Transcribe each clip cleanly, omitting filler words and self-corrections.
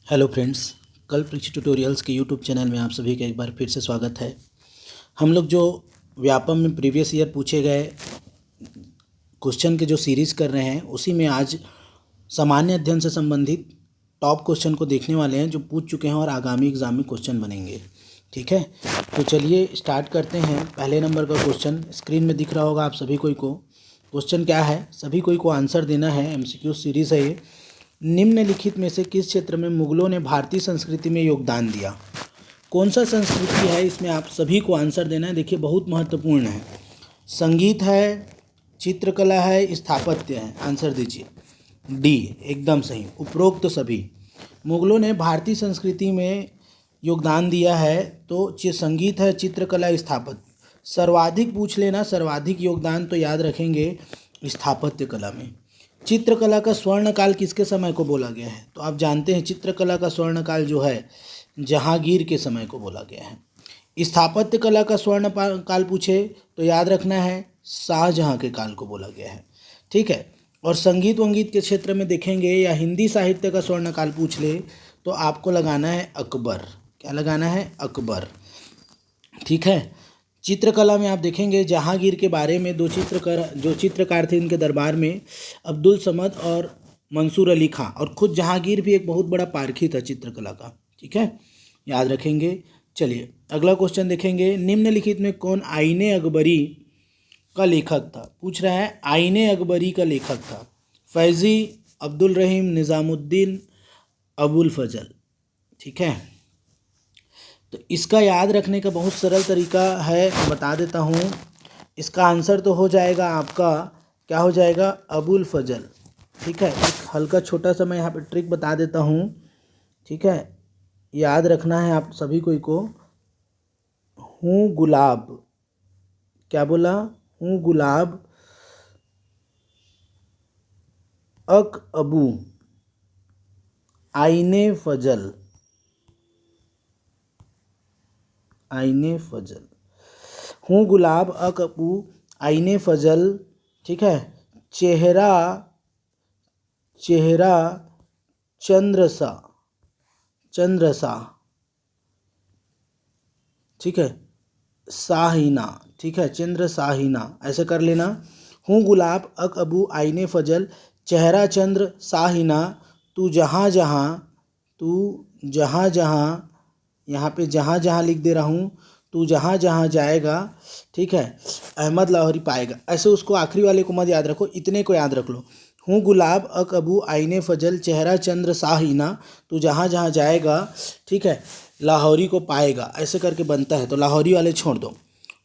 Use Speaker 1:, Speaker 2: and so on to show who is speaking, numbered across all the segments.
Speaker 1: Hello friends, कल परीक्षा tutorials के यूट्यूब चैनल में आप सभी का एक बार फिर से स्वागत है। हम लोग जो व्यापम में प्रीवियस ईयर पूछे गए क्वेश्चन के जो सीरीज़ कर रहे हैं, उसी में आज सामान्य अध्ययन से संबंधित टॉप क्वेश्चन को देखने वाले हैं जो पूछ चुके हैं और आगामी एग्जाम में क्वेश्चन बनेंगे। ठीक है, तो चलिए स्टार्ट करते हैं। पहले नंबर का क्वेश्चन स्क्रीन में दिख रहा होगा आप सभी को। क्वेश्चन क्या है, सभी को आंसर देना है। एमसीक्यू सीरीज़ है ये। निम्नलिखित में से किस क्षेत्र में मुगलों ने भारतीय संस्कृति में योगदान दिया? कौन सा संस्कृति है, इसमें आप सभी को आंसर देना है। देखिए बहुत महत्वपूर्ण है। संगीत है, चित्रकला है, स्थापत्य है? आंसर दीजिए। डी एकदम सही, उपरोक्त सभी। मुगलों ने भारतीय संस्कृति में योगदान दिया है तो संगीत है, चित्रकला, स्थापत्य। सर्वाधिक पूछ लेना, सर्वाधिक योगदान तो याद रखेंगे स्थापत्य कला में। चित्रकला का स्वर्णकाल किसके समय को बोला गया है? तो आप जानते हैं चित्रकला का स्वर्णकाल जो है जहांगीर के समय को बोला गया है। स्थापत्य कला का स्वर्ण काल पूछे तो याद रखना है शाहजहां के काल को बोला गया है। ठीक है, और संगीत वंगीत के क्षेत्र में देखेंगे या हिंदी साहित्य का स्वर्ण काल पूछ ले तो आपको लगाना है अकबर। क्या लगाना है? अकबर। ठीक है, चित्रकला में आप देखेंगे जहांगीर के बारे में जो चित्रकार थे इनके दरबार में, अब्दुल समद और मंसूर अली खां, और खुद जहांगीर भी एक बहुत बड़ा पारखी था चित्रकला का। ठीक है, याद रखेंगे। चलिए अगला क्वेश्चन देखेंगे। निम्नलिखित में कौन आईने अकबरी का लेखक था? पूछ रहा है आईने अकबरी का लेखक था। फैजी, अब्दुल रहीम, निज़ामुद्दीन, अबुल फजल। ठीक है, तो इसका याद रखने का बहुत सरल तरीका है, बता देता हूँ। इसका आंसर तो हो जाएगा आपका, क्या हो जाएगा? अबुल फजल। ठीक है, एक हल्का छोटा सा मैं यहाँ पे ट्रिक बता देता हूँ। ठीक है, याद रखना है आप सभी को। हूँ गुलाब, क्या बोला? हूँ गुलाब, अक अबू, आईने फजल, आईने फजल। हूँ गुलाब, अक अबू, आईने फजल। ठीक है, चेहरा चेहरा चंद्रसा, चंद्रसा। ठीक है, साहिना। ठीक है, चंद्र साहिना, ऐसे कर लेना। हूँ गुलाब, अक अबू, आईने फजल, चेहरा चंद्र साहिना, तू जहाँ जहाँ, यहाँ पे जहाँ जहाँ लिख दे रहा हूँ, तू जहाँ जहाँ जाएगा। ठीक है, अहमद लाहौरी पाएगा। ऐसे उसको आखिरी वाले को मत याद रखो, इतने को याद रख लो। हूँ गुलाब, अक अबू, आईने फजल, चेहरा चंद्र साहिना, तू जहाँ जहाँ जाएगा। ठीक है, लाहौरी को पाएगा, ऐसे करके बनता है। तो लाहौरी वाले छोड़ दो।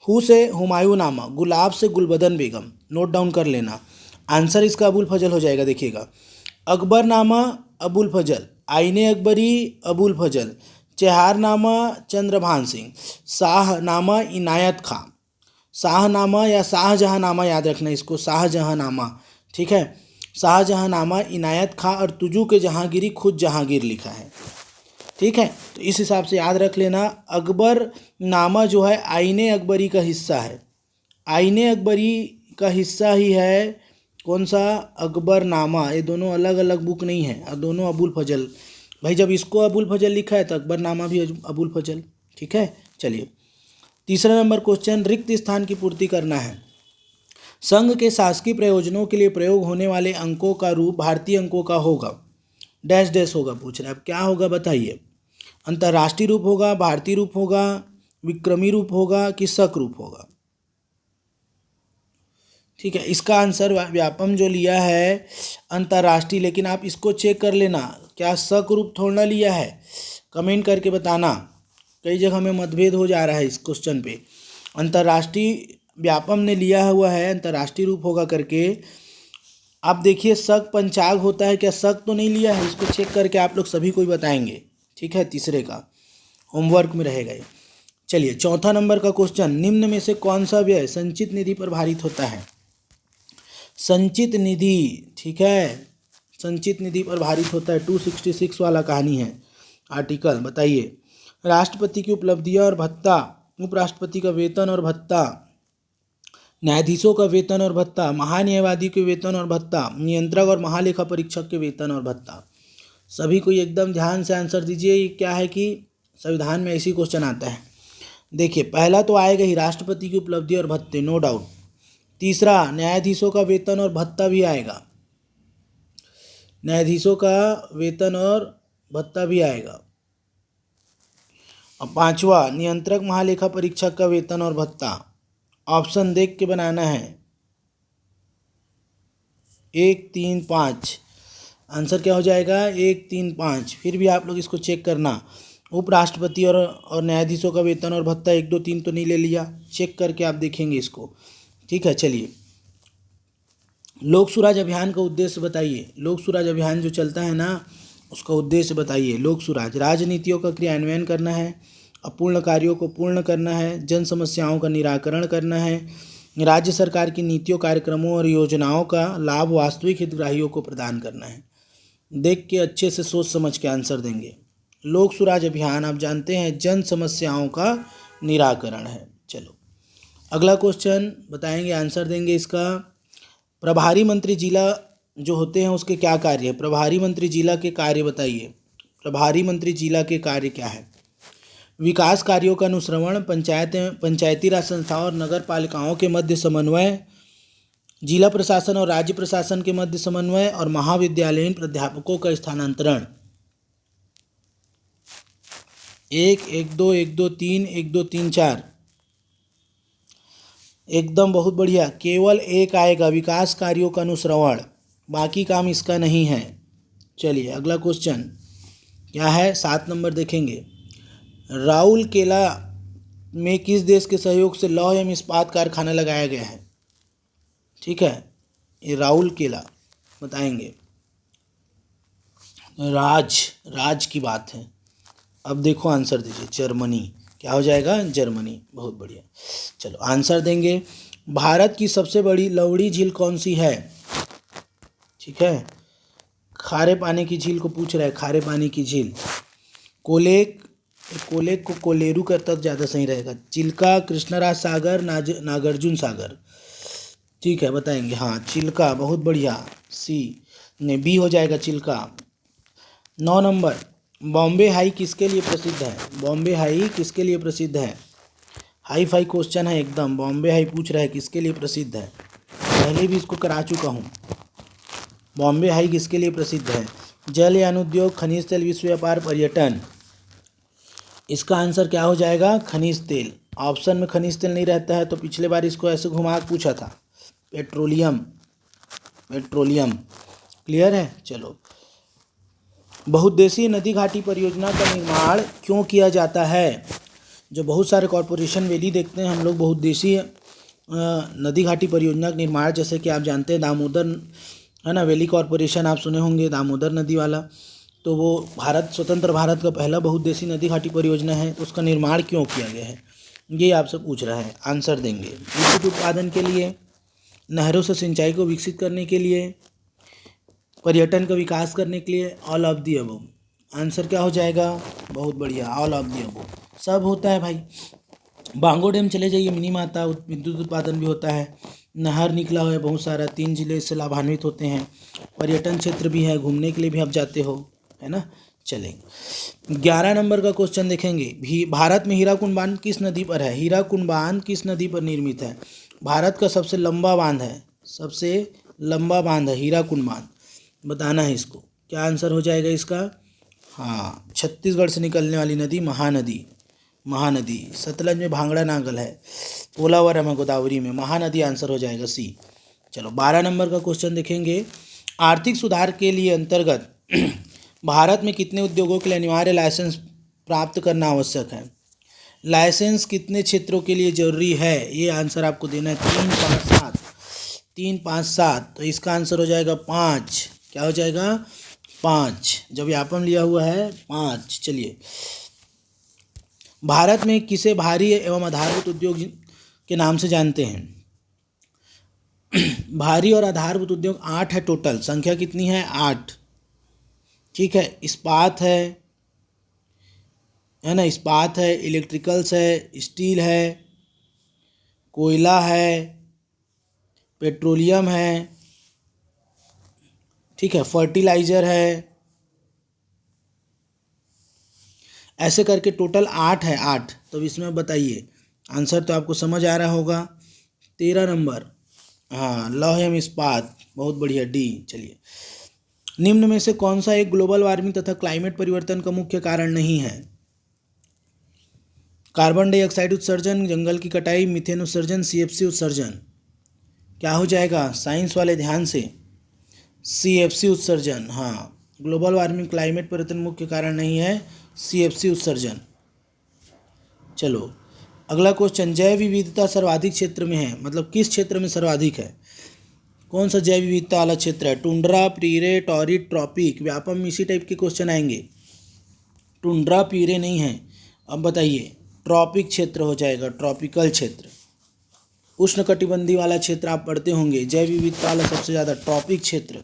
Speaker 1: हू से हुमायूं नामा, गुलाब से गुलबदन बेगम, नोट डाउन कर लेना। आंसर इसका अबुल फजल हो जाएगा। देखिएगा, अकबर नामा अबुल फजल, आईने अकबरी अबुल फजल, चेहारनामा चंद्रभान सिंह, शाहनामा इनायत खां। शाहनामा या शाहजहांनामा याद रखना इसको, शाहजहांनामा। ठीक है, शाहजहांनामा इनायत खां, और तुजू के जहांगीरी खुद जहांगीर लिखा है। ठीक है, तो इस हिसाब से याद रख लेना। अकबर नामा जो है आईने अकबरी का हिस्सा है, आईने अकबरी का हिस्सा ही है। कौन सा? अकबर नामा। ये दोनों अलग अलग बुक नहीं है, और दोनों अबुल फजल। भाई जब इसको अबुल फजल लिखा है तो अकबर नामा भी अबुल फजल। ठीक है, चलिए तीसरा नंबर क्वेश्चन। रिक्त स्थान की पूर्ति करना है। संघ के शासकीय प्रयोजनों के लिए प्रयोग होने वाले अंकों का रूप भारतीय अंकों का होगा, डैश डैश होगा। पूछ रहे हैं अब क्या होगा, बताइए। अंतर्राष्ट्रीय रूप होगा, भारतीय रूप होगा, विक्रमी रूप होगा कि शक रूप होगा? ठीक है, इसका आंसर व्यापम जो लिया है अंतर्राष्ट्रीय, लेकिन आप इसको चेक कर लेना, क्या शक रूप थोड़ा लिया है? कमेंट करके बताना, कई जगह में मतभेद हो जा रहा है इस क्वेश्चन पे। अंतर्राष्ट्रीय व्यापम ने लिया हुआ है, अंतर्राष्ट्रीय रूप होगा करके। आप देखिए शक पंचाग होता है, क्या शक तो नहीं लिया है? इसको चेक करके आप लोग सभी को ही बताएंगे। ठीक है, तीसरे का होमवर्क में रहेगा ये। चलिए चौथा नंबर का क्वेश्चन। निम्न में से कौन सा व्यय संचित निधि पर भारित होता है? संचित निधि। ठीक है, संचित निधि पर भारित होता है। 266 वाला कहानी है आर्टिकल। बताइए। राष्ट्रपति की उपलब्धियां और भत्ता, उपराष्ट्रपति का वेतन और भत्ता, न्यायाधीशों का वेतन और भत्ता, महान्यायवादी के वेतन और भत्ता, नियंत्रक और महालेखा परीक्षक के वेतन और भत्ता। सभी को एकदम ध्यान से आंसर दीजिए। ये क्या है कि संविधान में ऐसी क्वेश्चन आता है। देखिए, पहला तो आएगा ही राष्ट्रपति की उपलब्धि और भत्ते, नो डाउट। तीसरा, न्यायाधीशों का वेतन और भत्ता भी आएगा, न्यायाधीशों का वेतन और भत्ता भी आएगा। और पांचवा, नियंत्रक महालेखा परीक्षक का वेतन और भत्ता। ऑप्शन देख के बनाना है, 1, 3, 5। आंसर क्या हो जाएगा? 1, 3, 5। फिर भी आप लोग इसको चेक करना, उपराष्ट्रपति और न्यायाधीशों का वेतन और भत्ता 1, 2, 3 तो नहीं ले लिया, चेक करके आप देखेंगे इसको। ठीक है, चलिए। लोक सुराज अभियान का उद्देश्य बताइए। लोक सुराज अभियान जो चलता है ना, उसका उद्देश्य बताइए। लोक सुराज राजनीतियों का क्रियान्वयन करना है, अपूर्ण कार्यों को पूर्ण करना है, जन समस्याओं का निराकरण करना है, राज्य सरकार की नीतियों, कार्यक्रमों और योजनाओं का लाभ वास्तविक हितग्राहियों को प्रदान करना है। देख के अच्छे से सोच समझ के आंसर देंगे। लोक सुराज अभियान आप जानते हैं जन समस्याओं का निराकरण है। चलो, अगला क्वेश्चन बताएंगे, आंसर देंगे इसका। प्रभारी मंत्री जिला जो होते हैं उसके क्या कार्य है? प्रभारी मंत्री जिला के कार्य बताइए। प्रभारी मंत्री जिला के कार्य क्या है? विकास कार्यों का अनुश्रवण, पंचायती राज संस्थाओं और नगर पालिकाओं के मध्य समन्वय, जिला प्रशासन और राज्य प्रशासन के मध्य समन्वय, और महाविद्यालयीन प्राध्यापकों का स्थानांतरण। 1, 1, 2, 1, 2, 3, 1, 2, 3, 4। एकदम बहुत बढ़िया, केवल एक आएगा, विकास कार्यों का अनुश्रवण, बाकी काम इसका नहीं है। चलिए, अगला क्वेश्चन क्या है? 7 नंबर देखेंगे। राउरकेला में किस देश के सहयोग से लौह एवं इस्पात कारखाना लगाया गया है? ठीक है, ये राउरकेला बताएंगे। राज की बात है। अब देखो आंसर दीजिए, जर्मनी। क्या हो जाएगा? जर्मनी। बहुत बढ़िया। चलो, आंसर देंगे। भारत की सबसे बड़ी लवड़ी झील कौन सी है? ठीक है, खारे पानी की झील को पूछ रहा है, खारे पानी की झील। कोलेक को कोलेरू करता तो ज़्यादा सही रहेगा। चिल्का, कृष्णराज सागर, नागार्जुन सागर। ठीक है, बताएंगे। हाँ, चिल्का, बहुत बढ़िया। सी नहीं, बी हो जाएगा, चिल्का। 9 नंबर, बॉम्बे हाई किसके लिए प्रसिद्ध है? बॉम्बे हाई किसके लिए प्रसिद्ध है? हाई फाई क्वेश्चन है एकदम। बॉम्बे हाई पूछ रहा है किसके लिए प्रसिद्ध है, पहले भी इसको करा चुका हूँ। बॉम्बे हाई किसके लिए प्रसिद्ध है? जलयान उद्योग, खनिज तेल, विश्व व्यापार, पर्यटन। इसका आंसर क्या हो जाएगा? खनिज तेल। ऑप्शन में खनिज तेल नहीं रहता है तो पिछले बार इसको ऐसे घुमा के पूछा था, पेट्रोलियम। क्लियर है? चलो, बहुउद्देशीय नदी घाटी परियोजना का निर्माण क्यों किया जाता है? जो बहुत सारे कॉरपोरेशन वैली देखते हैं हम लोग, बहुउद्देशीय नदी घाटी परियोजना का निर्माण, जैसे कि आप जानते हैं दामोदर है ना, वैली कॉरपोरेशन आप सुने होंगे, दामोदर नदी वाला। तो वो स्वतंत्र भारत का पहला बहुउद्देशीय नदी घाटी परियोजना है। तो उसका निर्माण क्यों किया गया है, ये आपसे पूछ रहा है। आंसर देंगे। विद्युत उत्पादन के लिए, नहरों से सिंचाई को विकसित करने के लिए, पर्यटन का विकास करने के लिए, all of the above. Answer क्या हो जाएगा? बहुत बढ़िया, ऑल ऑफ दी अबव। सब होता है भाई। बांगो डैम चले जाइए, मिनी माता विद्युत उत्पादन भी होता है। नहर निकला हुआ है बहुत सारा, 3 जिले इससे लाभान्वित होते हैं। पर्यटन क्षेत्र भी है, घूमने के लिए भी आप जाते हो, है ना। चलेंगे, 11 नंबर का क्वेश्चन देखेंगे। भारत में हीराकुंड बांध किस नदी पर है? हीराकुंड बांध किस नदी पर निर्मित है? भारत का सबसे लंबा बांध है, सबसे लंबा बांध है हीराकुंड बांध। बताना है इसको। क्या आंसर हो जाएगा इसका? हाँ, छत्तीसगढ़ से निकलने वाली नदी महानदी। सतलज में भांगड़ा नागल है, पोलावरम है गोदावरी में, महानदी आंसर हो जाएगा सी। चलो, 12 नंबर का क्वेश्चन देखेंगे। आर्थिक सुधार के लिए अंतर्गत भारत में कितने उद्योगों के लिए अनिवार्य लाइसेंस प्राप्त करना आवश्यक है? लाइसेंस कितने क्षेत्रों के लिए जरूरी है? ये आंसर आपको देना है। 3, 5, 7। 3, 5, 7। तो इसका आंसर हो जाएगा 5। क्या हो जाएगा? 5। जब व्यापम लिया हुआ है 5। चलिए, भारत में किसे भारी एवं आधारभूत उद्योग के नाम से जानते हैं? भारी और आधारभूत उद्योग 8 है टोटल। संख्या कितनी है? 8। ठीक है, इस्पात है ना, इस्पात है, इलेक्ट्रिकल्स है, स्टील है, कोयला है, पेट्रोलियम है, ठीक है, फर्टिलाइज़र है, ऐसे करके टोटल 8 है, 8। तो इसमें बताइए आंसर तो आपको समझ आ रहा होगा। 13 नंबर, हाँ, लौह एवं इस्पात, बहुत बढ़िया, डी। चलिए, निम्न में से कौन सा एक ग्लोबल वार्मिंग तथा क्लाइमेट परिवर्तन का मुख्य कारण नहीं है? कार्बन डाइऑक्साइड उत्सर्जन, जंगल की कटाई, मीथेन उत्सर्जन, सीएफसी उत्सर्जन। क्या हो जाएगा साइंस वाले ध्यान से? सीएफसी उत्सर्जन, हाँ, ग्लोबल वार्मिंग क्लाइमेट परिवर्तन मुख्य कारण नहीं है, सीएफसी उत्सर्जन। चलो अगला क्वेश्चन, जैव विविधता सर्वाधिक क्षेत्र में है, मतलब किस क्षेत्र में सर्वाधिक है? कौन सा जैव विविधता वाला क्षेत्र है? Tundra, prairie, torrid, tropic. Vyapam में इसी टाइप के क्वेश्चन आएंगे। टुंड्रा प्रीरे नहीं है। अब बताइए, ट्रॉपिक क्षेत्र हो जाएगा, ट्रॉपिकल क्षेत्र। उष्णकटिबंधीय वाला क्षेत्र आप पढ़ते होंगे, जैव विविधता वाला सबसे ज़्यादा ट्रॉपिक क्षेत्र।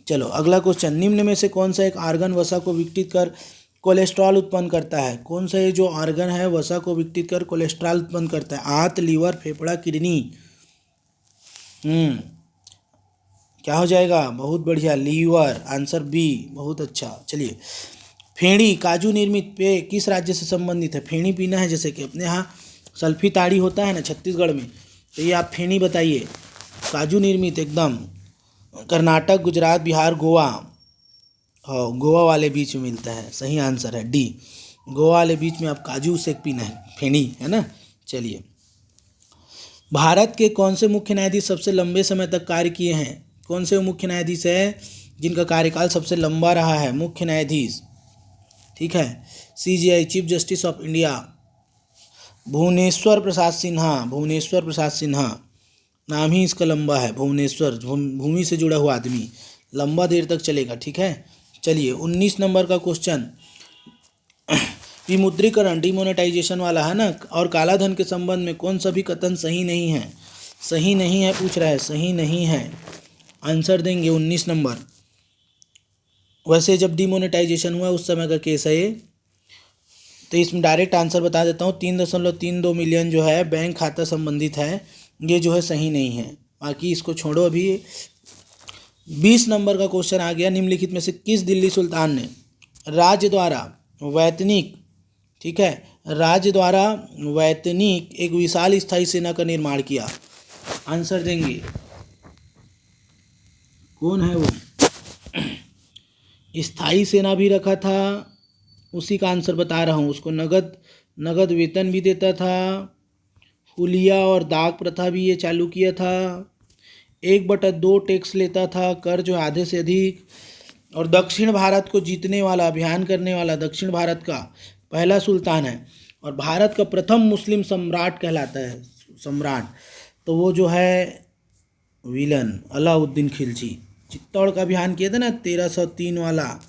Speaker 1: चलो अगला क्वेश्चन, निम्न में से कौन सा एक आर्गन वसा को विघटित कर कोलेस्ट्रॉल उत्पन्न करता है? कौन सा ये जो आर्गन है वसा को विघटित कर कोलेस्ट्रॉल उत्पन्न करता है? आंत, लीवर, फेफड़ा, किडनी। क्या हो जाएगा? बहुत बढ़िया, लीवर, आंसर बी, बहुत अच्छा। चलिए, फेणी काजू निर्मित पेय किस राज्य से संबंधित है? फेणी पीना है, जैसे कि अपने यहाँ सल्फी ताड़ी होता है ना छत्तीसगढ़ में, तो ये आप फेणी बताइए। काजू निर्मित एकदम, कर्नाटक, गुजरात, बिहार, गोवा। हाँ, गोवा वाले बीच में मिलता है, सही आंसर है डी। गोवा वाले बीच में आप काजू शेक पीना है, फेणी है ना। चलिए, भारत के कौन से मुख्य न्यायाधीश सबसे लंबे समय तक कार्य किए हैं? कौन से मुख्य न्यायाधीश है जिनका कार्यकाल सबसे लंबा रहा है? मुख्य न्यायाधीश, ठीक है, CGI, chief justice of India, Bhubaneswar Prasad Sinha. Bhubaneswar Prasad Sinha नाम ही इसका लंबा है, भुवनेश्वर, भूमि से जुड़ा हुआ आदमी, लंबा देर तक चलेगा, ठीक है। चलिए 19 नंबर का क्वेश्चन, विमुद्रीकरण डिमोनेटाइजेशन वाला है ना, और काला धन के संबंध में कौन सा भी कथन सही नहीं है? सही नहीं है पूछ रहा है, सही नहीं है, आंसर देंगे 19 नंबर। वैसे जब डिमोनेटाइजेशन हुआ उस समय का केस है ये, तो इसमें डायरेक्ट आंसर बता देता हूँ, 3.32 मिलियन जो है बैंक खाता संबंधित है, ये जो है सही नहीं है। बाकी इसको छोड़ो अभी। 20 नंबर का क्वेश्चन आ गया, निम्नलिखित में से किस दिल्ली सुल्तान ने राज्य द्वारा वैतनिक, ठीक है, राज्य द्वारा वैतनिक एक विशाल स्थायी सेना का निर्माण किया? आंसर देंगे, कौन है वो? स्थायी सेना भी रखा था, उसी का आंसर बता रहा हूँ। उसको नगद वेतन भी देता था, हुलिया और दाग प्रथा भी ये चालू किया था, 1/2 टैक्स लेता था, कर जो आधे से अधिक, और दक्षिण भारत को जीतने वाला, अभियान करने वाला दक्षिण भारत का पहला सुल्तान है, और भारत का प्रथम मुस्लिम सम्राट कहलाता है, सम्राट। तो वो जो है विलन अलाउद्दीन खिलजी। चित्तौड़ का अभियान किया था ना, 1303 वाला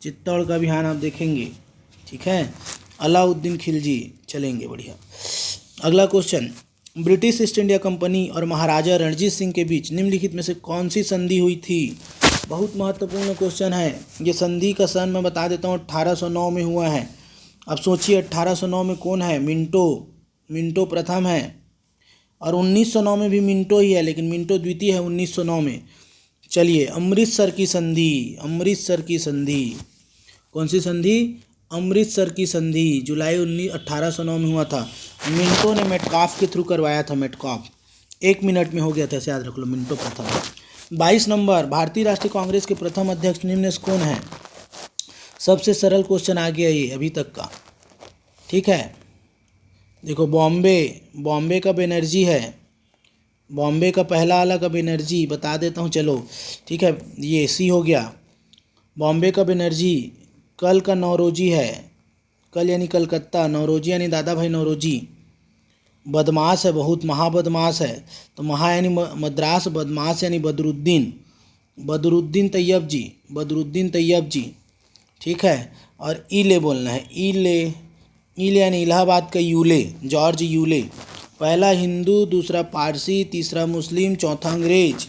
Speaker 1: चित्तौड़ का अभियान आप देखेंगे, ठीक है, अलाउद्दीन खिलजी। चलेंगे, बढ़िया। अगला question, British east India company और महाराजा रणजीत सिंह के बीच निम्नलिखित में से कौन सी संधि हुई थी? बहुत महत्वपूर्ण क्वेश्चन है। ये संधि का सन मैं बता देता हूँ, 1809 में हुआ है। अब सोचिए 1809 में कौन है? मिंटो प्रथम है, और 1909 में भी मिंटो ही है, लेकिन मिंटो द्वितीय है 1909 में। चलिए, अमृतसर की संधि, अमृतसर की संधि, कौन सी संधि? अमृतसर की संधि, जुलाई 1809 में हुआ था। मिंटो ने मेटकाफ के थ्रू करवाया था, मेटकाफ 1 मिनट में हो गया था, ऐसे याद रख लो, मिंटो प्रथम। 22 नंबर, भारतीय राष्ट्रीय कांग्रेस के प्रथम अध्यक्ष निम्न में से कौन है? सबसे सरल क्वेश्चन आ गया ये अभी तक का, ठीक है। देखो, बॉम्बे का बनर्जी है, बॉम्बे का पहला वाला का बनर्जी बता देता हूँ, चलो ठीक है, ये सी हो गया। बॉम्बे का बनर्जी, कल का नौरोजी है, कल यानी कलकत्ता, नौरोजी यानी दादा भाई नौरोजी। बदमाश है, बहुत महाबदमाश है, तो महा यानी मद्रास, बदमाश यानी बदरुद्दीन तैयब जी, ठीक है। और ईले बोलना है, ईले यानी इलाहाबाद का यूले, जॉर्ज यूले। पहला हिंदू, दूसरा पारसी, तीसरा मुस्लिम, चौथा अंग्रेज,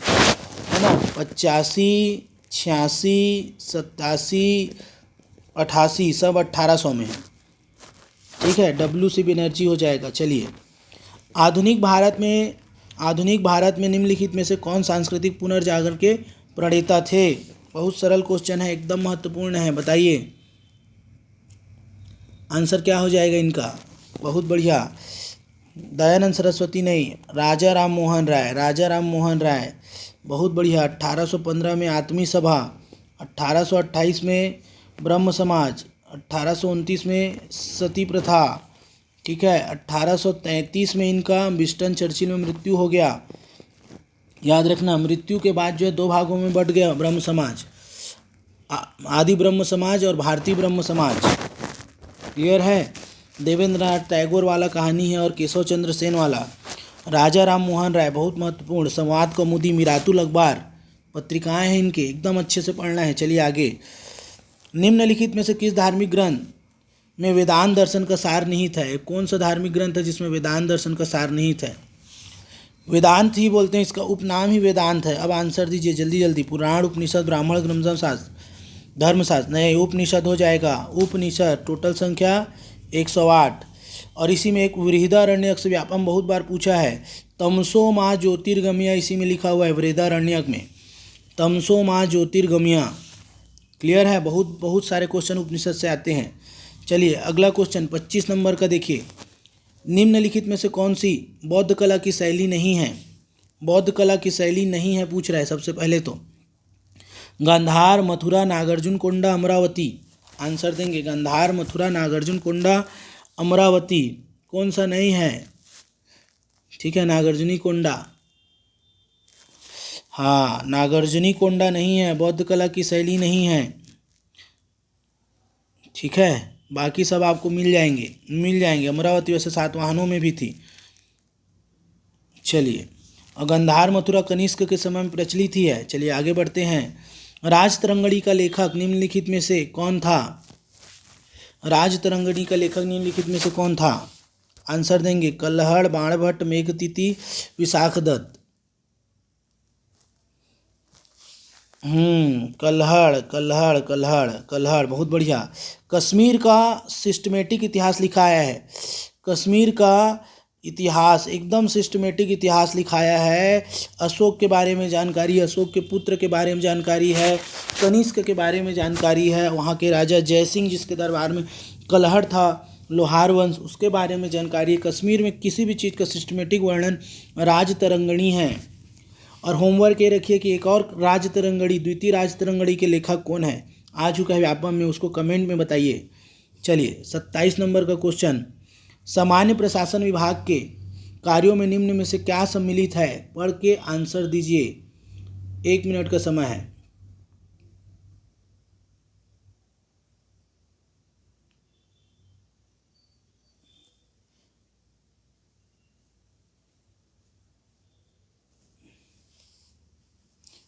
Speaker 1: है ना। 85, 86, 87, 88 सब 1800 में है, ठीक है। WC बनर्जी हो जाएगा। चलिए, आधुनिक भारत में निम्नलिखित में से कौन सांस्कृतिक पुनर्जागरण के प्रणेता थे? बहुत सरल क्वेश्चन है, एकदम महत्वपूर्ण है, बताइए। आंसर क्या हो जाएगा इनका? बहुत बढ़िया, दयानंद सरस्वती नहीं, राजा राम मोहन राय, राजा राम मोहन राय। बहुत बढ़िया। 1815 में आत्मी सभा, 1828 में ब्रह्म समाज, 1829 में सती प्रथा, ठीक है। 1833 में इनका विंस्टन चर्चिल में मृत्यु हो गया। याद रखना, मृत्यु के बाद जो है दो भागों में बंट गया ब्रह्म समाज, आदि ब्रह्म समाज और भारतीय ब्रह्म समाज। क्लियर है? देवेंद्र नाथ टैगोर वाला कहानी है और केशव चंद्र सेन वाला। राजा राम मोहन राय बहुत महत्वपूर्ण। संवाद कौमुदी, मिरातुल अखबार पत्रिकाएं हैं इनके, एकदम अच्छे से पढ़ना है। चलिए आगे। निम्नलिखित में से किस धार्मिक ग्रंथ में वेदांत दर्शन का सार निहित है? कौन सा धार्मिक ग्रंथ है जिसमें वेदांत दर्शन का सार निहित है? वेदांत ही बोलते हैं, इसका उपनाम ही वेदांत है। अब आंसर दीजिए जल्दी जल्दी। पुराण, उपनिषद, ब्राह्मण, ग्रंथशास्त्र, धर्मशास्त्र। नहीं, उपनिषद हो जाएगा। उपनिषद, टोटल संख्या 108। और इसी में एक बृहदारण्यक से व्यापम बहुत बार पूछा है। तमसो माँ ज्योतिर्गमया इसी में लिखा हुआ है, बृहदारण्यक में तमसो माँ ज्योतिर्गमया। क्लियर है? बहुत सारे क्वेश्चन उपनिषद से आते हैं। चलिए अगला क्वेश्चन 25 नंबर का देखिए। निम्नलिखित में से कौन सी बौद्ध कला की शैली नहीं है? बौद्ध कला की शैली नहीं है पूछ रहा है। सबसे पहले तो गांधार, मथुरा, नागार्जुन कोंडा, अमरावती। आंसर देंगे गांधार, मथुरा, नागार्जुन कोंडा, अमरावती। कौन सा नहीं है? ठीक है, नागार्जुनी कोंडा। हाँ, नागार्जुनी कोंडा नहीं है, बौद्ध कला की शैली नहीं है। ठीक है, बाकी सब आपको मिल जाएंगे। अमरावती वैसे सातवाहनों में भी थी। चलिए, और गांधार, मथुरा कनिष्क के समय में प्रचलित ही है। चलिए आगे बढ़ते हैं। राजतरंगिणी का लेखक निम्नलिखित में से कौन था? राजतरंगिणी का लेखक निम्नलिखित में से कौन था? आंसर देंगे कल्हड़, बाणभट्ट, मेघतीति, विशाखदत्त। कल्हड़ बहुत बढ़िया। कश्मीर का सिस्टमेटिक इतिहास लिखाया है। कश्मीर का इतिहास, एकदम सिस्टमेटिक इतिहास लिखाया है। अशोक के बारे में जानकारी, अशोक के पुत्र के बारे में जानकारी है, कनिष्क के बारे में जानकारी है, वहाँ के राजा जयसिंह जिसके दरबार में कल्हड़ था, लोहार वंश, उसके बारे में जानकारी। कश्मीर में किसी भी चीज़ का सिस्टमेटिक वर्णन राजतरंगिणी है। और होमवर्क ये रखिए कि एक और राजतरंगिणी, द्वितीय राजतरंगिणी के लेखक कौन है? आ चुका है व्यापम में, उसको कमेंट में बताइए। चलिए 27 नंबर का क्वेश्चन। सामान्य प्रशासन विभाग के कार्यों में निम्न में से क्या सम्मिलित है? पढ़ के आंसर दीजिए, 1 मिनट का समय है।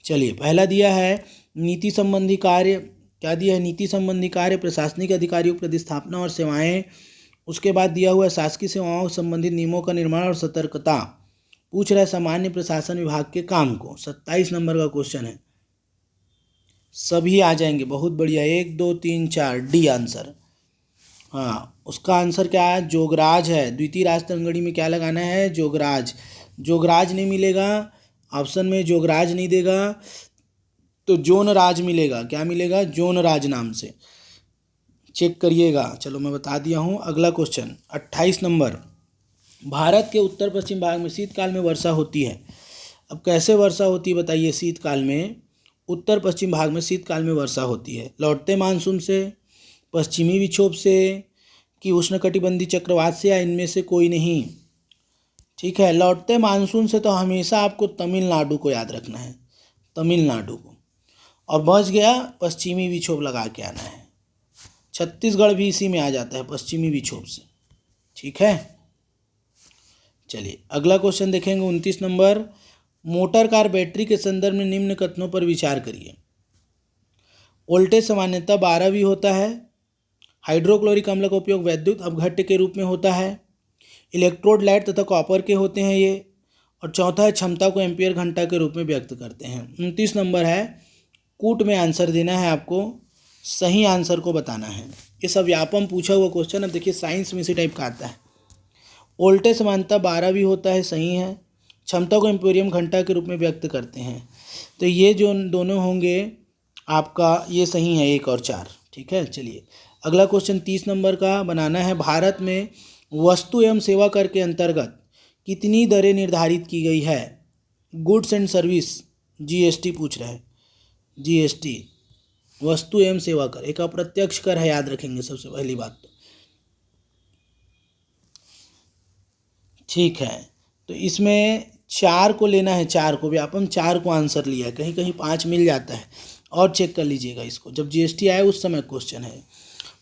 Speaker 1: चलिए, पहला दिया है नीति संबंधी कार्य। क्या दिया है? नीति संबंधी कार्य, प्रशासनिक अधिकारियों की प्रतिस्थापना और सेवाएं। उसके बाद दिया हुआ है शासकीय सेवाओं संबंधित नियमों का निर्माण और सतर्कता। पूछ रहा है सामान्य प्रशासन विभाग के काम को। 27 नंबर का क्वेश्चन है। सभी आ जाएंगे, बहुत बढ़िया। 1 2 3 4 डी आंसर। हाँ, उसका आंसर क्या है? जोगराज है। द्वितीय राजतरंगिणी में क्या लगाना है? जोगराज। जोगराज नहीं मिलेगा ऑप्शन में, जोगराज नहीं देगा तो जोन राज मिलेगा। क्या मिलेगा? जोन राज नाम से, चेक करिएगा। चलो मैं बता दिया हूँ। अगला क्वेश्चन 28 नंबर। भारत के उत्तर पश्चिम भाग में शीतकाल में वर्षा होती है। अब कैसे वर्षा होती है बताइए? शीतकाल में उत्तर पश्चिम भाग में शीतकाल में वर्षा होती है लौटते मानसून से, पश्चिमी विक्षोभ से, कि उष्णकटिबंधीय चक्रवात से, या इनमें से कोई नहीं। ठीक है, लौटते मानसून से तो हमेशा आपको तमिलनाडु को याद रखना है, तमिलनाडु को। और बच गया पश्चिमी विक्षोभ लगा के आना है। छत्तीसगढ़ भी इसी में आ जाता है, पश्चिमी विक्षोभ से। ठीक है, चलिए अगला क्वेश्चन देखेंगे 29 नंबर। मोटर कार बैटरी के संदर्भ में निम्न कथनों पर विचार करिए। वोल्टेज सामान्यतः 12V होता है। हाइड्रोक्लोरिक अम्ल का उपयोग वैद्युत अपघट्य के रूप में होता है। इलेक्ट्रोड लाइट तथा कॉपर के होते हैं ये। और चौथा है क्षमता को एम्पियर घंटा के रूप में व्यक्त करते हैं। 29 नंबर है, कूट में आंसर देना है आपको, सही आंसर को बताना है। ये सब व्यापम पूछा हुआ क्वेश्चन। अब देखिए साइंस में इसी टाइप का आता है। वोल्टेज समानता 12V होता है, सही है। क्षमता को एम्पियरियम घंटा के रूप में व्यक्त करते हैं। तो ये जो दोनों होंगे आपका, ये सही है 1 और 4। ठीक है, चलिए अगला क्वेश्चन 30 नंबर का बनाना है, भारत में वस्तु एवं सेवा कर के अंतर्गत कितनी दरें निर्धारित की गई है? गुड्स एंड सर्विस, जीएसटी पूछ रहा है। जीएसटी वस्तु एवं सेवा कर एक अप्रत्यक्ष कर है, याद रखेंगे सबसे पहली बात तो। ठीक है, तो इसमें 4 को लेना है, 4 को व्यापम 4 को आंसर लिया है, कहीं कहीं 5 मिल जाता है और चेक कर लीजिएगा इसको, जब जीएसटी आए उस समय क्वेश्चन है।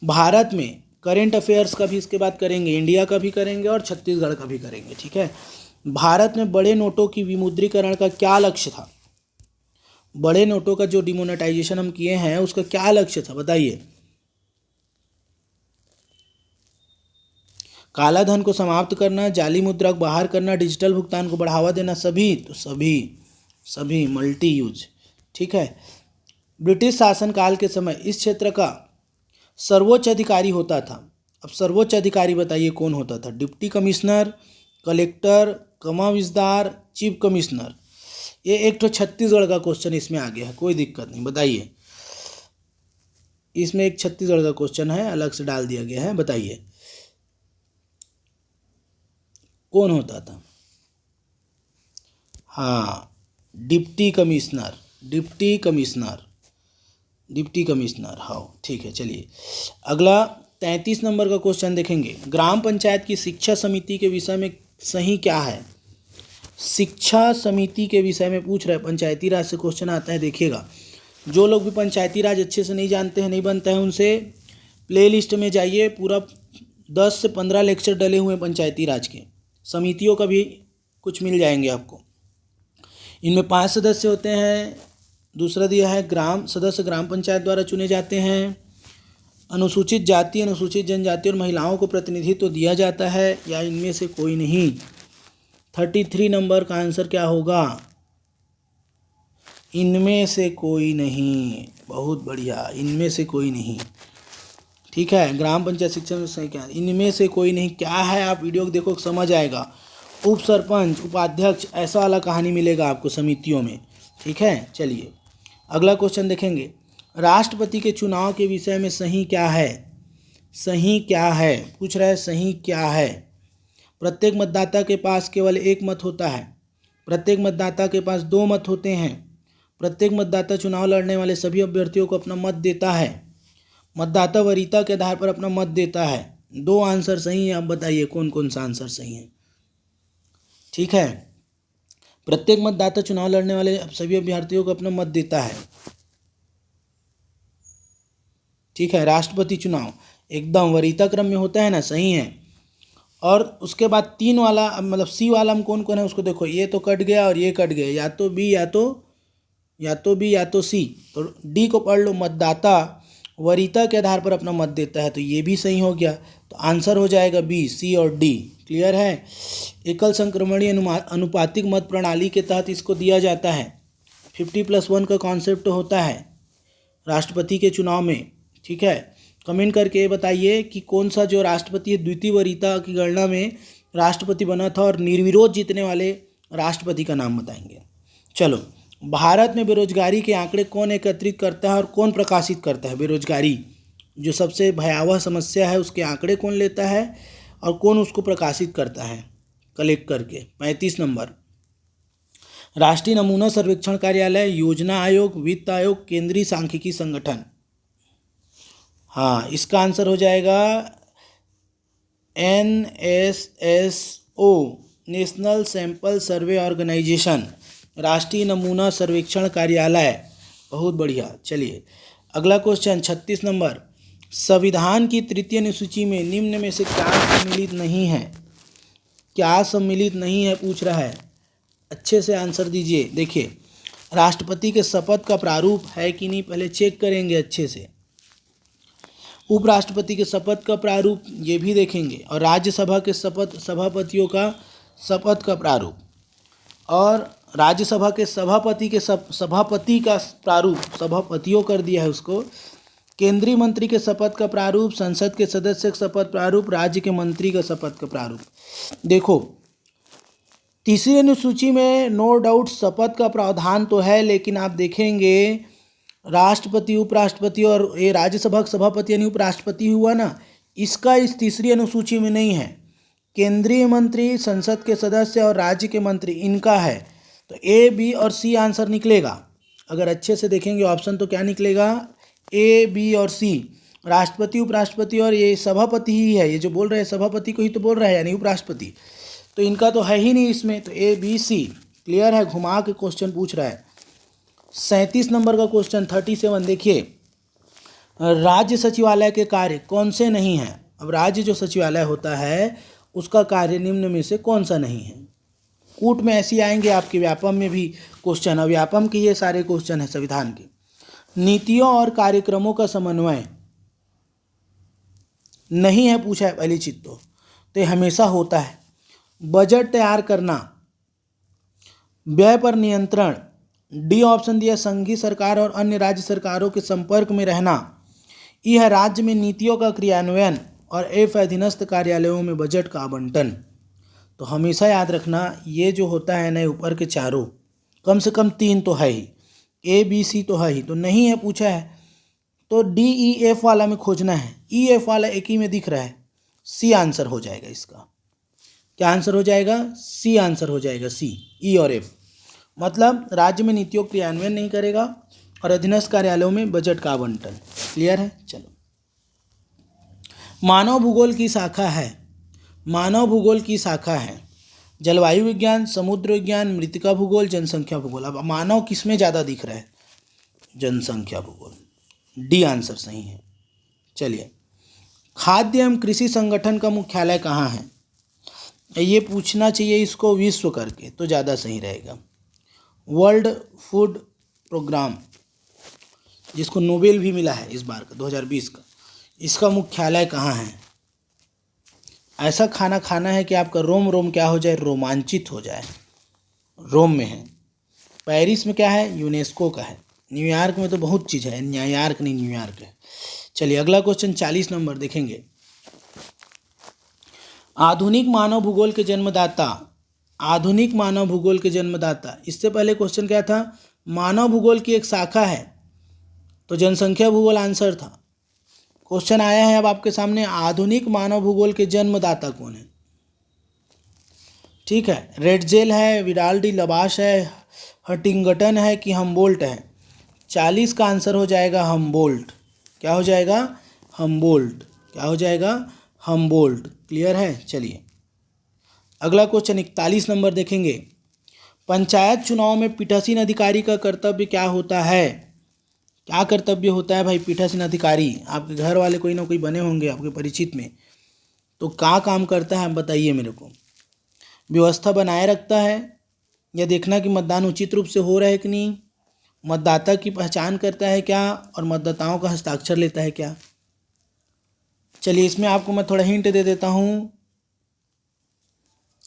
Speaker 1: भारत में करेंट अफेयर्स का भी इसके बाद करेंगे, इंडिया का भी करेंगे और छत्तीसगढ़ का भी करेंगे। ठीक है, भारत में बड़े नोटों की विमुद्रीकरण का क्या लक्ष्य था? बड़े नोटों का जो डिमोनेटाइजेशन हम किए हैं उसका क्या लक्ष्य था, बताइए। काला धन को समाप्त करना, जाली मुद्रा को बाहर करना, डिजिटल भुगतान को बढ़ावा देना, सभी तो सभी मल्टी यूज। ठीक है, ब्रिटिश शासनकाल के समय इस क्षेत्र का सर्वोच्च अधिकारी होता था। अब सर्वोच्च अधिकारी बताइए कौन होता था? डिप्टी कमिश्नर, कलेक्टर, कमाविजदार, चीफ कमिश्नर। ये एक तो छत्तीसगढ़ का क्वेश्चन इसमें आ गया है, कोई दिक्कत नहीं, बताइए। इसमें एक छत्तीसगढ़ का क्वेश्चन है, अलग से डाल दिया गया है, बताइए कौन होता था? हाँ, डिप्टी कमिश्नर। हाँ ठीक है, चलिए अगला 33 नंबर का क्वेश्चन देखेंगे। ग्राम पंचायत की शिक्षा समिति के विषय में सही क्या है? शिक्षा समिति के विषय में पूछ रहा है, पंचायती राज से क्वेश्चन आता है, देखिएगा। जो लोग भी पंचायती राज अच्छे से नहीं जानते हैं, नहीं बनता है, उनसे प्ले लिस्ट में जाइए, पूरा 10 से 15 लेक्चर डले हुए हैं पंचायती राज के, समितियों का भी कुछ मिल जाएंगे आपको। इनमें 5 सदस्य होते हैं। दूसरा दिया है, सदस्य ग्राम पंचायत द्वारा चुने जाते हैं। अनुसूचित जाति, अनुसूचित जनजाति और महिलाओं को प्रतिनिधित्व दिया जाता है, या इनमें से कोई नहीं। 33 नंबर का आंसर क्या होगा? इनमें से कोई नहीं। बहुत बढ़िया, इनमें से कोई नहीं। ठीक है, ग्राम पंचायत शिक्षा में सही क्या है? इनमें से कोई नहीं क्या है? आप वीडियो देखो समझ आएगा। उप सरपंच, उपाध्यक्ष, ऐसा वाला कहानी मिलेगा आपको समितियों में। ठीक है, चलिए अगला क्वेश्चन देखेंगे। राष्ट्रपति के चुनाव के विषय में सही क्या है? सही क्या है पूछ रहा है, सही क्या है? प्रत्येक मतदाता के पास केवल एक मत होता है। प्रत्येक मतदाता के पास 2 मत होते हैं। प्रत्येक मतदाता चुनाव लड़ने वाले सभी अभ्यर्थियों को अपना मत देता है। मतदाता वरीयता के आधार पर अपना मत देता है। 2 आंसर सही है, अब बताइए कौन कौन सा आंसर सही है? ठीक है, प्रत्येक मतदाता चुनाव लड़ने वाले सभी अभ्यर्थियों को अपना मत देता है। ठीक है, राष्ट्रपति चुनाव एकदम वरीयता क्रम में होता है ना, सही है। और उसके बाद 3 वाला, मतलब सी वाला में कौन कौन है उसको देखो, ये तो कट गया और ये कट गया, या तो बी या तो सी। तो डी को पढ़ लो, मतदाता वरीयता के आधार पर अपना मत देता है, तो ये भी सही हो गया। तो आंसर हो जाएगा बी, सी और डी। क्लियर है? एकल संक्रमणीय अनुपातिक मत प्रणाली के तहत इसको दिया जाता है। 50+1 का कॉन्सेप्ट होता है राष्ट्रपति के चुनाव में। ठीक है, कमेंट करके ये बताइए कि कौन सा जो राष्ट्रपति द्वितीय वरीयता की गणना में राष्ट्रपति बना था और निर्विरोध जीतने वाले राष्ट्रपति का नाम बताएंगे। चलो, भारत में बेरोजगारी के आंकड़े कौन एकत्रित करता है और कौन प्रकाशित करता है? बेरोजगारी जो सबसे भयावह समस्या है, उसके आंकड़े कौन लेता है और कौन उसको प्रकाशित करता है कलेक्ट करके? 35 नंबर, राष्ट्रीय नमूना सर्वेक्षण कार्यालय, योजना आयोग, वित्त आयोग, केंद्रीय सांख्यिकी संगठन। हाँ, इसका आंसर हो जाएगा NSSO, national sample survey organisation, राष्ट्रीय नमूना सर्वेक्षण कार्यालय। बहुत बढ़िया। चलिए अगला क्वेश्चन 36 नंबर, संविधान की 3य अनुसूची में निम्न में से क्या सम्मिलित नहीं है? क्या सम्मिलित नहीं है पूछ रहा है, अच्छे से आंसर दीजिए। देखिए, राष्ट्रपति के शपथ का प्रारूप है कि नहीं, पहले चेक करेंगे अच्छे से। उपराष्ट्रपति के शपथ का प्रारूप, ये भी देखेंगे। और राज्यसभा के सभापतियों का शपथ का प्रारूप, और राज्यसभा के सभापति का प्रारूप, सभापतियों कर दिया है उसको। केंद्रीय मंत्री के शपथ का प्रारूप, संसद के सदस्य का शपथ प्रारूप, राज्य के मंत्री का शपथ का प्रारूप। देखो, 3री अनुसूची में नो डाउट शपथ का प्रावधान तो है, लेकिन आप देखेंगे राष्ट्रपति, उपराष्ट्रपति और ये राज्यसभा का सभापति यानी उपराष्ट्रपति हुआ ना, इसका इस तीसरी अनुसूची में नहीं है। केंद्रीय मंत्री, संसद के सदस्य और राज्य के मंत्री, इनका है। तो ए, बी और सी आंसर निकलेगा। अगर अच्छे से देखेंगे ऑप्शन तो क्या निकलेगा, ए, बी और सी। राष्ट्रपति, उपराष्ट्रपति और ये सभापति ही है, ये जो बोल रहे हैं सभापति को ही तो बोल रहा है यानी उपराष्ट्रपति, तो इनका तो है ही नहीं इसमें, तो ए, बी, सी। क्लियर है, घुमा के क्वेश्चन पूछ रहा है। 37 नंबर का क्वेश्चन 37 देखिए, राज्य सचिवालय के कार्य कौन से नहीं हैं। अब राज्य जो सचिवालय होता है उसका कार्य निम्न में से कौन सा नहीं है। कूट में ऐसे आएंगे आपके, व्यापम में भी क्वेश्चन, और व्यापम के ये सारे क्वेश्चन है संविधान के। नीतियों और कार्यक्रमों का समन्वय नहीं है पूछा है पहली चीज तो ये हमेशा होता है। बजट तैयार करना, व्यय पर नियंत्रण, डी ऑप्शन दिया संघीय सरकार और अन्य राज्य सरकारों के संपर्क में रहना, ई है राज्य में नीतियों का क्रियान्वयन, और एफ है अधीनस्थ कार्यालयों में बजट का आवंटन। तो हमेशा याद रखना ये जो होता है ना ऊपर के चारों, कम से कम 3 तो है ही, ए, बी, सी तो है ही, तो नहीं है पूछा है तो डी, ई, एफ वाला में खोजना है। ई, एफ वाला एक ही में दिख रहा है, सी आंसर हो जाएगा इसका। क्या आंसर हो जाएगा, सी आंसर हो जाएगा, सी, ई और एफ। मतलब राज्य में नीतियों क्रियान्वयन नहीं करेगा और अधीनस्थ कार्यालयों में बजट का आवंटन। क्लियर है। चलो, मानव भूगोल की शाखा है, मानव भूगोल की शाखा है जलवायु विज्ञान, समुद्र विज्ञान, मृत्तिका भूगोल, जनसंख्या भूगोल। अब मानव किस में ज़्यादा दिख रहा है, जनसंख्या भूगोल, डी आंसर सही है। चलिए, खाद्य एवं कृषि संगठन का मुख्यालय कहाँ है, ये पूछना चाहिए इसको विश्व करके तो ज़्यादा सही रहेगा। वर्ल्ड फूड प्रोग्राम, जिसको नोबेल भी मिला है इस बार का 2020 का, इसका मुख्यालय कहाँ है। ऐसा खाना खाना है कि आपका रोम रोम क्या हो जाए, रोमांचित हो जाए। रोम में है, पेरिस में क्या है, यूनेस्को का है, न्यूयॉर्क में तो बहुत चीज़ है, न्यूयॉर्क नहीं न्यूयॉर्क है। चलिए अगला क्वेश्चन 40 नंबर देखेंगे। आधुनिक मानव भूगोल के जन्मदाता, आधुनिक मानव भूगोल के जन्मदाता। इससे पहले क्वेश्चन क्या था, मानव भूगोल की एक शाखा है, तो जनसंख्या भूगोल आंसर था। क्वेश्चन आया है अब आपके सामने, आधुनिक मानव भूगोल के जन्मदाता कौन है। ठीक है, रेडजेल है, विडाल डी लबाश है, हटिंगटन है कि हमबोल्ट है। 40 का आंसर हो जाएगा हमबोल्ट। क्या हो जाएगा, हमबोल्ट। क्या हो जाएगा, हमबोल्ट। क्लियर है। चलिए अगला क्वेश्चन 41 नंबर देखेंगे। पंचायत चुनाव में पीठासीन अधिकारी का कर्तव्य क्या होता है। क्या कर्तव्य होता है भाई पीठासीन अधिकारी। आपके घर वाले कोई ना कोई बने होंगे आपके परिचित में, तो क्या काम करता है बताइए मेरे को। व्यवस्था बनाए रखता है, या देखना कि मतदान उचित रूप से हो रहा है कि नहीं, मतदाता की पहचान करता है क्या, और मतदाताओं का हस्ताक्षर लेता है क्या। चलिए इसमें आपको मैं थोड़ा हिंट दे देता हूँ,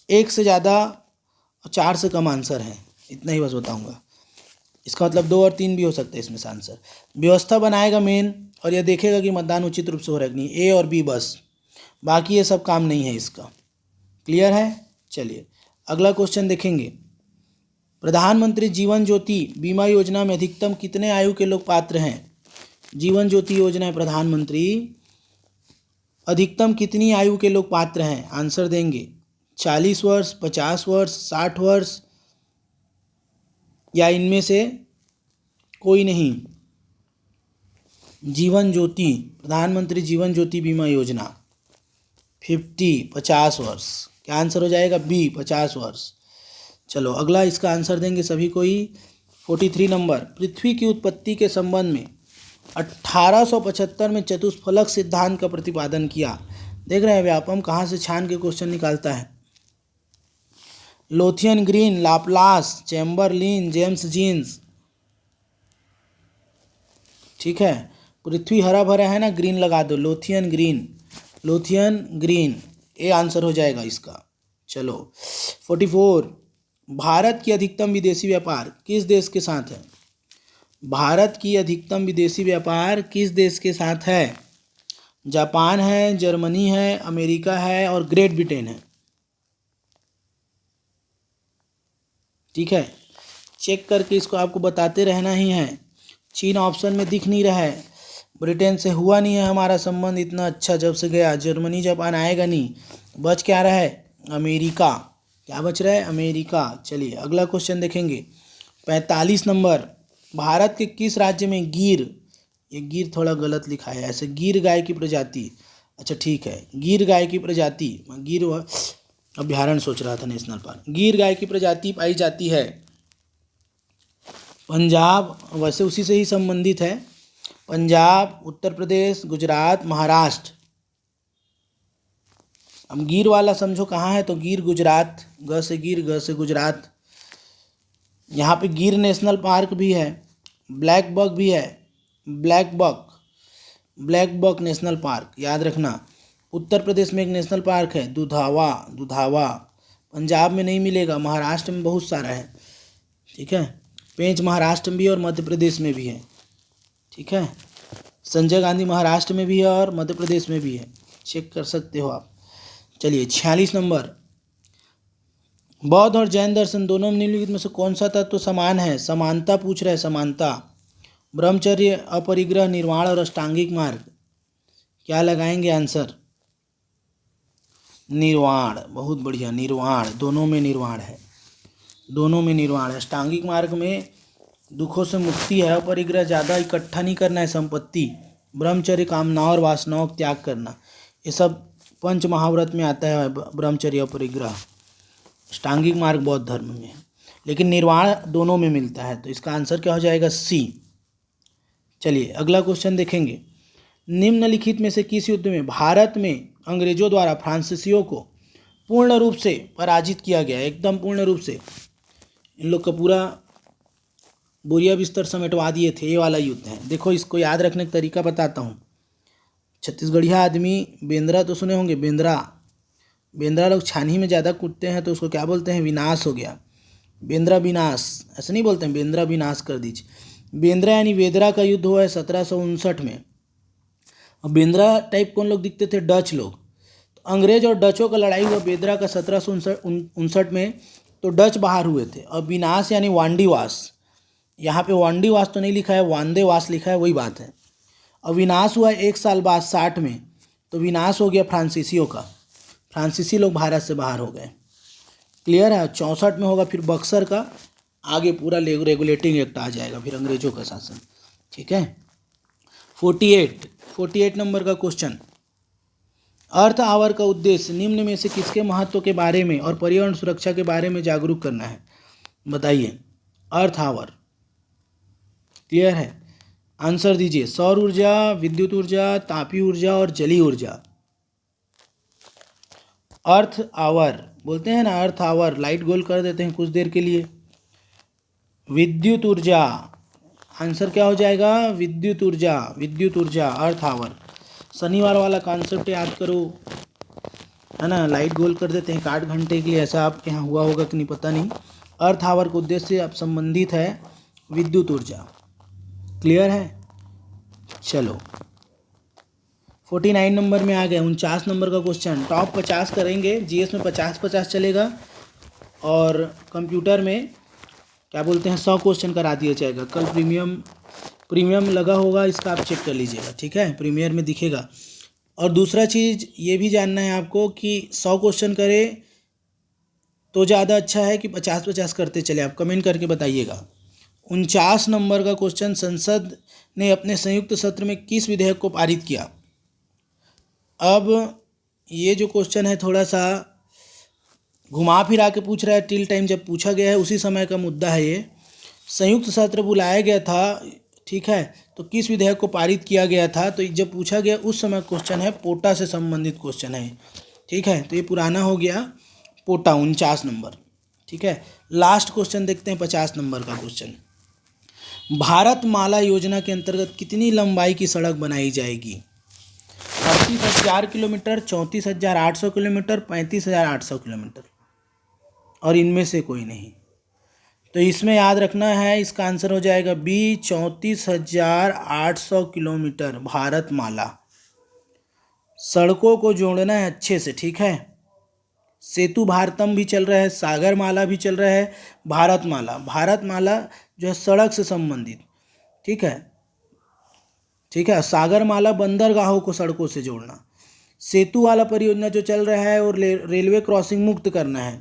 Speaker 1: 1 से ज़्यादा और 4 से कम आंसर है, इतना ही बस बताऊँगा। इसका मतलब 2 और 3 भी हो सकता है इसमें से आंसर। व्यवस्था बनाएगा मेन, और यह देखेगा कि मतदान उचित रूप से हो रहा है कि नहीं, ए और बी बस, बाकी ये सब काम नहीं है इसका। क्लियर है। चलिए अगला क्वेश्चन देखेंगे। प्रधानमंत्री जीवन ज्योति बीमा योजना में अधिकतम कितने आयु के लोग पात्र हैं। जीवन ज्योति योजना है, प्रधानमंत्री अधिकतम कितनी आयु के लोग पात्र हैं। आंसर देंगे 40 वर्ष, 50 वर्ष, 60 वर्ष, या इनमें से कोई नहीं। जीवन ज्योति, प्रधानमंत्री जीवन ज्योति बीमा योजना 50 वर्ष। क्या आंसर हो जाएगा, बी 50 वर्ष। चलो अगला इसका आंसर देंगे सभी को ही। 43 नंबर, पृथ्वी की उत्पत्ति के संबंध में 1875 में चतुष्फलक सिद्धांत का प्रतिपादन किया। देख रहे हैं व्यापम कहाँ से छान के क्वेश्चन निकालता है। Lowthian Green, Laplace, Chamberlin, James Jeans. ठीक है, पृथ्वी हरा भरा है ना, ग्रीन लगा दो, Lothian green, Lothian green, A answer हो जाएगा इसका। चलो 44, भारत की अधिकतम विदेशी व्यापार किस देश के साथ है। भारत की अधिकतम विदेशी व्यापार किस देश के साथ है। जापान है, जर्मनी है, अमेरिका है और ग्रेट ब्रिटेन है। ठीक है, चेक करके इसको आपको बताते रहना ही है। चीन ऑप्शन में दिख नहीं रहा है। ब्रिटेन से हुआ नहीं है हमारा संबंध इतना अच्छा जब से गया। जर्मनी जापान आएगा नहीं। बच क्या रहा है? अमेरिका। क्या बच रहा है? अमेरिका। चलिए अगला क्वेश्चन देखेंगे। 45 नंबर। भारत के किस राज्य में गिर, ये गिर थोड़ा गलत लिखा है, ऐसे गिर गाय की प्रजाति, अच्छा ठीक है, गिर गाय की प्रजाति, गिर अभ्यारण्य सोच रहा था नेशनल पार्क, गिर गाय की प्रजाति पाई जाती है? पंजाब, वैसे उसी से ही संबंधित है। पंजाब, उत्तर प्रदेश, गुजरात, महाराष्ट्र। अब गिर वाला समझो कहाँ है, तो गिर गुजरात, ग से गिर, ग से गुजरात। यहाँ पे गिर नेशनल पार्क भी है, ब्लैक बक भी है, ब्लैक बक नेशनल पार्क, याद रखना। उत्तर प्रदेश में एक नेशनल पार्क है दुधावा। पंजाब में नहीं मिलेगा, महाराष्ट्र में बहुत सारा है, ठीक है। पेंच महाराष्ट्र में भी और मध्य प्रदेश में भी है, ठीक है। संजय गांधी महाराष्ट्र में भी है और मध्य प्रदेश में भी है, चेक कर सकते हो आप। चलिए 46 नंबर। बौद्ध और जैन दर्शन दोनों में निम्नलिखित में से कौन सा तत्व तो समान है? समानता पूछ रहा है, समानता। ब्रह्मचर्य, अपरिग्रह, निर्वाण और अष्टांगिक मार्ग। क्या लगाएंगे आंसर? निर्वाण, बहुत बढ़िया, निर्वाण, दोनों में निर्वाण है, दोनों में निर्वाण है। अष्टांगिक मार्ग में दुखों से मुक्ति है, अपरिग्रह ज़्यादा इकट्ठा नहीं करना है संपत्ति, ब्रह्मचर्य कामनाओं और वासनाओं का त्याग करना, ये सब पंच महाव्रत में आता है, ब्रह्मचर्य अपरिग्रह। अष्टांगिक मार्ग बौद्ध धर्म में है, लेकिन निर्वाण दोनों में मिलता है, तो इसका आंसर क्या हो जाएगा? सी। चलिए अगला क्वेश्चन देखेंगे। निम्नलिखित में से किस युद्ध में भारत में अंग्रेजों द्वारा फ्रांसीसियों को पूर्ण रूप से पराजित किया गया? एकदम पूर्ण रूप से, इन लोग का पूरा बोरिया बिस्तर समेटवा दिए थे, ये वाला युद्ध है। देखो इसको याद रखने का तरीका बताता हूँ। छत्तीसगढ़िया आदमी बेंद्रा तो सुने होंगे, बेंद्रा लोग छानी में ज़्यादा कूटते हैं तो उसको क्या बोलते हैं? विनाश हो गया, बेंद्रा विनाश, ऐसे नहीं बोलते हैं, बेंद्रा विनाश कर दीजिए। बेंद्रा यानी वेदरा का युद्ध हुआ है 1759 में। और बेंद्रा टाइप कौन लोग दिखते थे? डच लोग। तो अंग्रेज और डचों का लड़ाई हुआ बेंद्रा का 1759 में, तो डच बाहर हुए थे। और विनाश यानी वांडीवास, यहाँ पे वांडीवास तो नहीं लिखा है, वांदेवास लिखा है, वही बात है। और विनाश हुआ 1 साल बाद 60 में, तो विनाश हो गया फ्रांसीसियों का, फ्रांसीसी लोग भारत से बाहर हो गए। क्लियर है? 64 में होगा फिर बक्सर का, आगे पूरा रेगुलेटिंग एक्ट आ जाएगा, फिर अंग्रेजों का शासन, ठीक है। 48 नंबर का क्वेश्चन। अर्थ आवर का उद्देश्य निम्न में से किसके महत्व के बारे में और पर्यावरण सुरक्षा के बारे में जागरूक करना है? बताइए। अर्थ आवर क्लियर है? आंसर दीजिए। सौर ऊर्जा, विद्युत ऊर्जा, तापीय ऊर्जा और जलीय ऊर्जा। अर्थ आवर बोलते हैं ना, अर्थ आवर, लाइट गोल कर देते हैं कुछ देर के लिए। विद्युत ऊर्जा, आंसर क्या हो जाएगा? विद्युत ऊर्जा, अर्थ आवर। शनिवार वाला कॉन्सेप्ट याद करो, है ना, लाइट गोल कर देते हैं 8 घंटे के लिए, ऐसा आपके यहाँ हुआ होगा कि नहीं पता नहीं। अर्थ आवर का उद्देश्य अब संबंधित है विद्युत ऊर्जा। क्लियर है? चलो 49 नंबर में आ गए। 49 नंबर का क्वेश्चन। टॉप 50 करेंगे, जीएस में 50-50 चलेगा और कंप्यूटर में क्या बोलते हैं 100 क्वेश्चन करा दिया जाएगा। कल प्रीमियम लगा होगा, इसका आप चेक कर लीजिएगा, ठीक है, प्रीमियर में दिखेगा। और दूसरा चीज़ ये भी जानना है आपको कि 100 क्वेश्चन करे तो ज़्यादा अच्छा है कि 50-50 करते चले, आप कमेंट करके बताइएगा। 49 नंबर का क्वेश्चन। संसद ने अपने संयुक्त सत्र में किस विधेयक को पारित किया? अब ये जो क्वेश्चन है थोड़ा सा घुमा फिरा के पूछ रहा है, टिल टाइम जब पूछा गया है उसी समय का मुद्दा है ये। संयुक्त सत्र बुलाया गया था, ठीक है, तो किस विधेयक को पारित किया गया था? तो जब पूछा गया उस समय क्वेश्चन है, पोटा से संबंधित क्वेश्चन है, ठीक है, तो ये पुराना हो गया पोटा। 49 नंबर, ठीक है। लास्ट क्वेश्चन देखते हैं 50 नंबर का क्वेश्चन। भारत माला योजना के अंतर्गत कितनी लंबाई की सड़क बनाई जाएगी? 38,000 किलोमीटर, 34,800 किलोमीटर, 35,800 किलोमीटर, और इनमें से कोई नहीं। तो इसमें याद रखना है, इसका आंसर हो जाएगा बी, 34,800 किलोमीटर भारत माला। सड़कों को जोड़ना है अच्छे से, ठीक है। सेतु भारतम भी चल रहा है, सागर माला भी चल रहा है, भारत माला जो है सड़क से संबंधित। ठीक है, ठीक है। सागरमाला बंदरगाहों को सड़कों से जोड़ना, सेतु वाला परियोजना जो चल रहा है, और रेलवे क्रॉसिंग मुक्त करना है,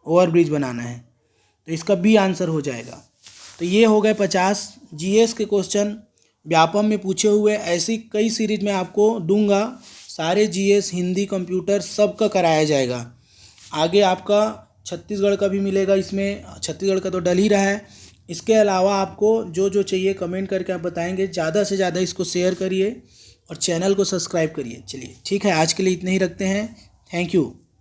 Speaker 1: ओवरब्रिज बनाना है। तो इसका बी आंसर हो जाएगा। तो ये हो गए 50 जीएस के क्वेश्चन व्यापम में पूछे हुए। ऐसी कई सीरीज में आपको दूंगा, सारे जीएस, हिंदी, कंप्यूटर सबका कराया जाएगा। आगे आपका छत्तीसगढ़ का भी मिलेगा, इसमें छत्तीसगढ़ का तो डल ही रहा है। इसके अलावा आपको जो जो चाहिए कमेंट करके आप बताएंगे। ज़्यादा से ज़्यादा इसको शेयर करिए और चैनल को सब्सक्राइब करिए। चलिए ठीक है, आज के लिए इतने ही रखते हैं। Thank you.